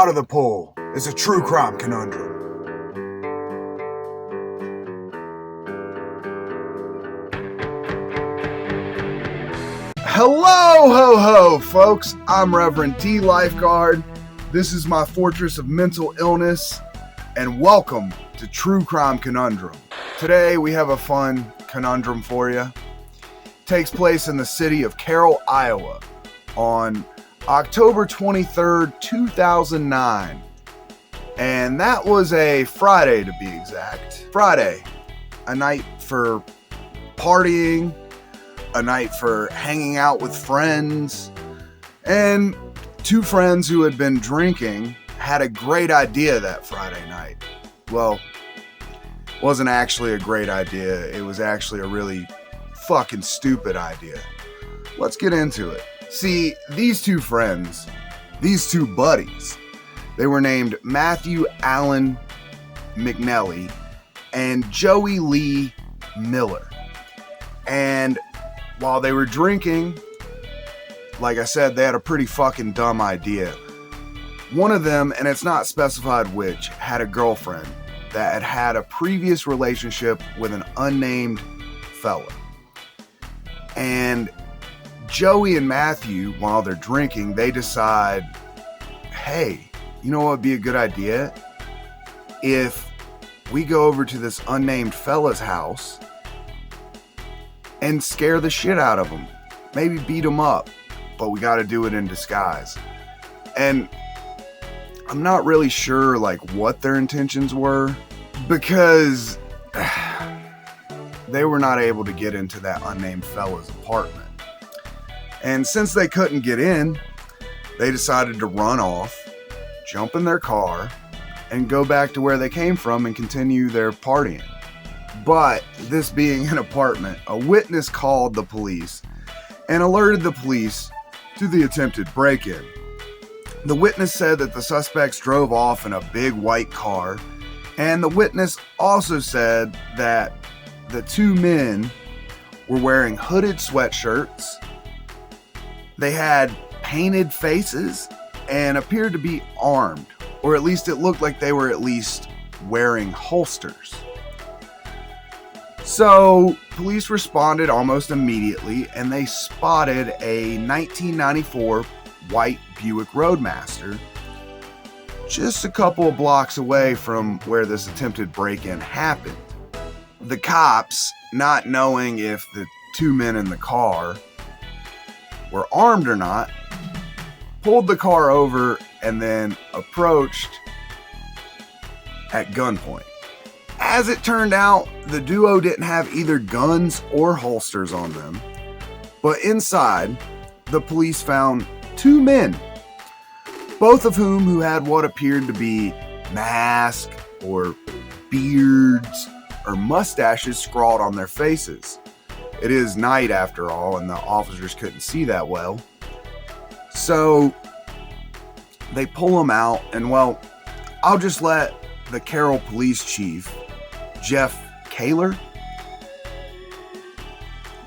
out of the pool. It's a true crime conundrum. Hello, ho, folks. I'm Reverend D. Lifeguard. This is my fortress of mental illness, and welcome to True Crime Conundrum. Today we have a fun conundrum for you. It takes place in the city of Carroll, Iowa on October 23rd, 2009. And that was a Friday to be exact. Friday, a night for partying, a night for hanging out with friends, and two friends who had been drinking had a great idea that Friday night. Well, it wasn't actually a great idea. It was actually a really fucking stupid idea. Let's get into it. See, these two friends, these two buddies, they were named Matthew Allan McNelly and Joey Lee Miller. And while they were drinking, like I said, they had a pretty fucking dumb idea. One of them, and it's not specified which, had a girlfriend that had had a previous relationship with an unnamed fella. And Joey and Matthew, while they're drinking, they decide, hey, you know what would be a good idea? If we go over to this unnamed fella's house and scare the shit out of him. Maybe beat him up, but we got to do it in disguise. And I'm not really sure what their intentions were, because they were not able to get into that unnamed fella's apartment. And since they couldn't get in, they decided to run off, jump in their car, and go back to where they came from and continue their partying. But this being an apartment, a witness called the police and alerted the police to the attempted break-in. The witness said that the suspects drove off in a big white car, and the witness also said that the two men were wearing hooded sweatshirts. They had painted faces and appeared to be armed, or at least it looked like they were at least wearing holsters. So police responded almost immediately, and they spotted a 1994 white Buick Roadmaster just a couple of blocks away from where this attempted break-in happened. The cops, not knowing if the two men in the car were armed or not, pulled the car over and then approached at gunpoint. As it turned out, the duo didn't have either guns or holsters on them, but inside, the police found two men, both of who had what appeared to be masks or beards or mustaches scrawled on their faces. It is night after all, and the officers couldn't see that well. So they pull them out, and well, I'll just let the Carroll police chief, Jeff Kaler,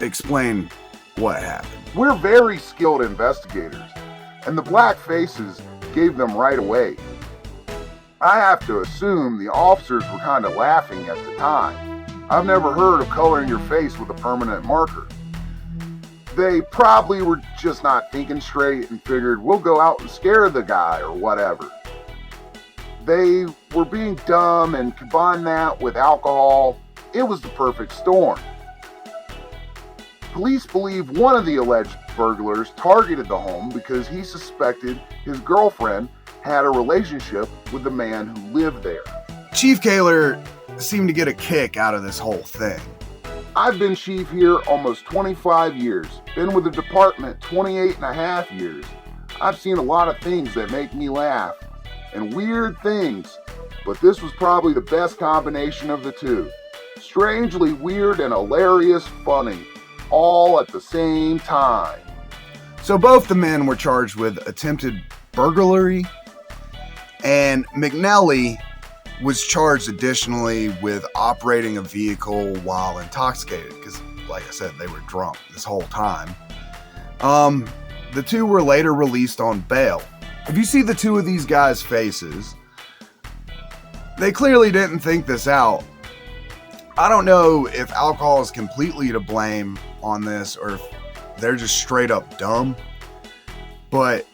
explain what happened. We're very skilled investigators, and the black faces gave them right away. I have to assume the officers were kind of laughing at the time. I've never heard of coloring your face with a permanent marker. They probably were just not thinking straight and figured we'll go out and scare the guy or whatever. They were being dumb, and combine that with alcohol, it was the perfect storm. Police believe one of the alleged burglars targeted the home because he suspected his girlfriend had a relationship with the man who lived there. Chief Kaler seemed to get a kick out of this whole thing. I've been chief here almost 25 years, been with the department 28 and a half years. I've seen a lot of things that make me laugh, and weird things, but this was probably the best combination of the two. Strangely weird and hilarious funny, all at the same time. So both the men were charged with attempted burglary, and McNelly was charged additionally with operating a vehicle while intoxicated, because like I said, they were drunk this whole time. The two were later released on bail. if you see the two of these guys' faces, they clearly didn't think this out. I don't know if alcohol is completely to blame on this or if they're just straight up dumb, but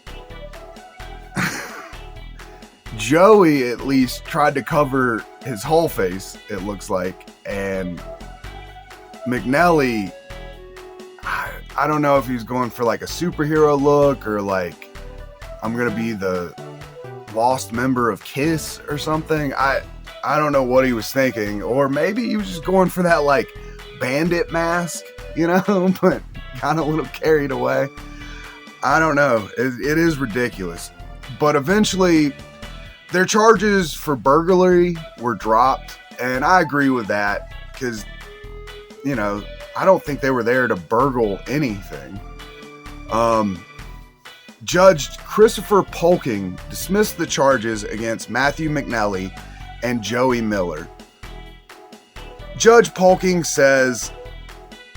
Joey at least tried to cover his whole face, it looks like, and McNelly, I don't know if he's going for like a superhero look or like, I'm gonna be the lost member of Kiss or something. I don't know what he was thinking, or maybe he was just going for that like bandit mask, you know, but kind of a little carried away. I don't know. It is ridiculous. But eventually their charges for burglary were dropped, and I agree with that because, you know, I don't think they were there to burgle anything. Judge Christopher Polking dismissed the charges against Matthew McNelly and Joey Miller. Judge Polking says,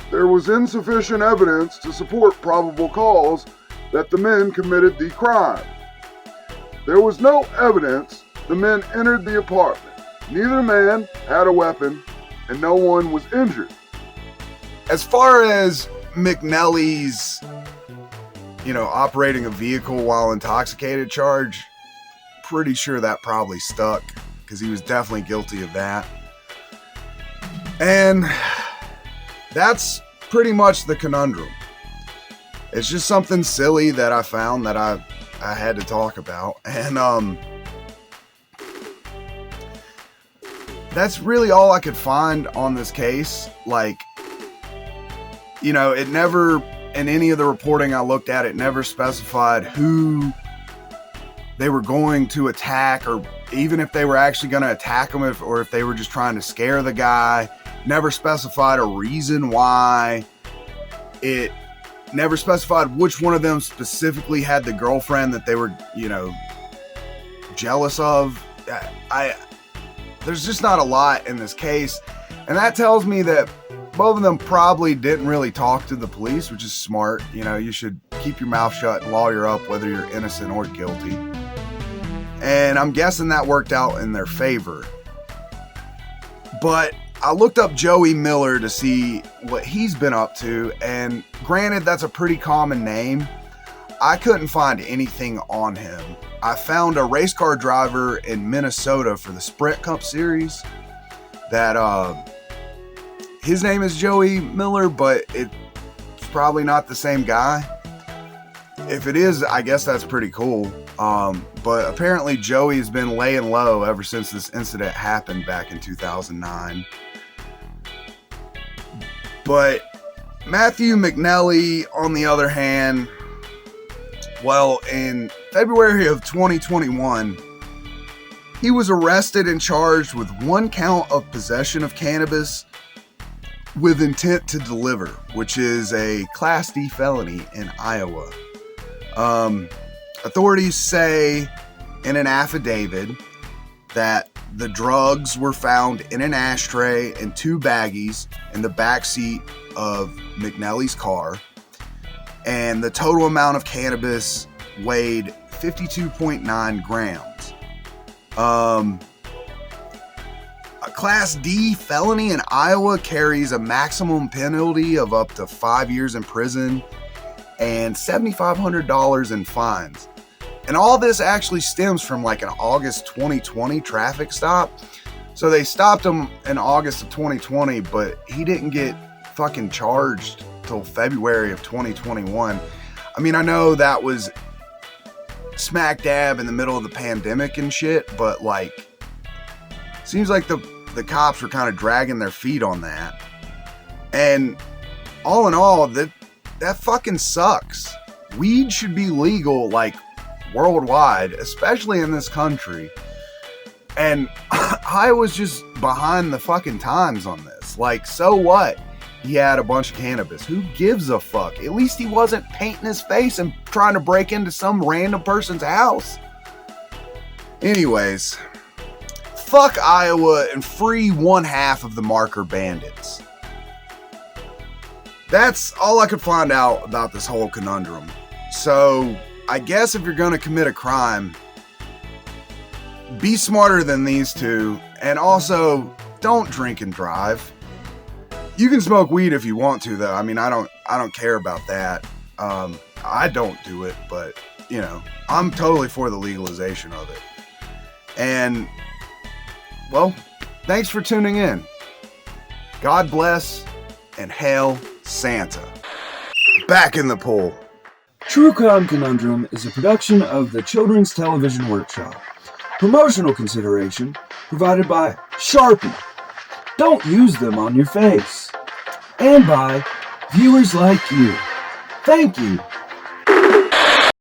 there was insufficient evidence to support probable cause that the men committed the crime. There was no evidence the men entered the apartment. Neither man had a weapon, and no one was injured. As far as McNelly's, you know, operating a vehicle while intoxicated charge, pretty sure that probably stuck because he was definitely guilty of that. And that's pretty much the conundrum. It's just something silly that I found that I had to talk about. And that's really all I could find on this case. Like, you know, it never, in any of the reporting I looked at, it never specified who they were going to attack, or even if they were actually going to attack him, or if they were just trying to scare the guy. Never specified a reason why. It never specified which one of them specifically had the girlfriend that they were, you know, jealous of. There's just not a lot in this case, and that tells me that both of them probably didn't really talk to the police, which is smart. You know, you should keep your mouth shut and lawyer up whether you're innocent or guilty. And I'm guessing that worked out in their favor. But I looked up Joey Miller to see what he's been up to, and granted, that's a pretty common name. I couldn't find anything on him. I found a race car driver in Minnesota for the Sprint Cup series that his name is Joey Miller, but it's probably not the same guy. If it is, I guess that's pretty cool. But apparently Joey's been laying low ever since this incident happened back in 2009. But Matthew McNelly, on the other hand, well, in February of 2021, he was arrested and charged with 1 count of possession of cannabis with intent to deliver, which is a Class D felony in Iowa. Authorities say in an affidavit that the drugs were found in an ashtray and 2 baggies in the backseat of McNelly's car, and the total amount of cannabis weighed 52.9 grams. A Class D felony in Iowa carries a maximum penalty of up to 5 years in prison and $7,500 in fines. And all this actually stems from like an August 2020 traffic stop. So they stopped him in August of 2020, but he didn't get fucking charged till February of 2021. I mean, I know that was smack dab in the middle of the pandemic and shit, but like, seems like the cops were kind of dragging their feet on that. And all in all, that fucking sucks. Weed should be legal like worldwide, especially in this country. And I was just behind the fucking times on this. Like, so what? He had a bunch of cannabis. Who gives a fuck? At least he wasn't painting his face and trying to break into some random person's house. Anyways, fuck Iowa and free 1/2 of the Marker Bandits. That's all I could find out about this whole conundrum. So, I guess if you're going to commit a crime, be smarter than these two, and also don't drink and drive. You can smoke weed if you want to, though. I mean, I don't care about that. I don't do it, but you know, I'm totally for the legalization of it. And well, thanks for tuning in. God bless and hail Santa. Back in the pool. True Crime Conundrum is a production of the Children's Television Workshop. Promotional consideration provided by Sharpie. Don't use them on your face. And by viewers like you. Thank you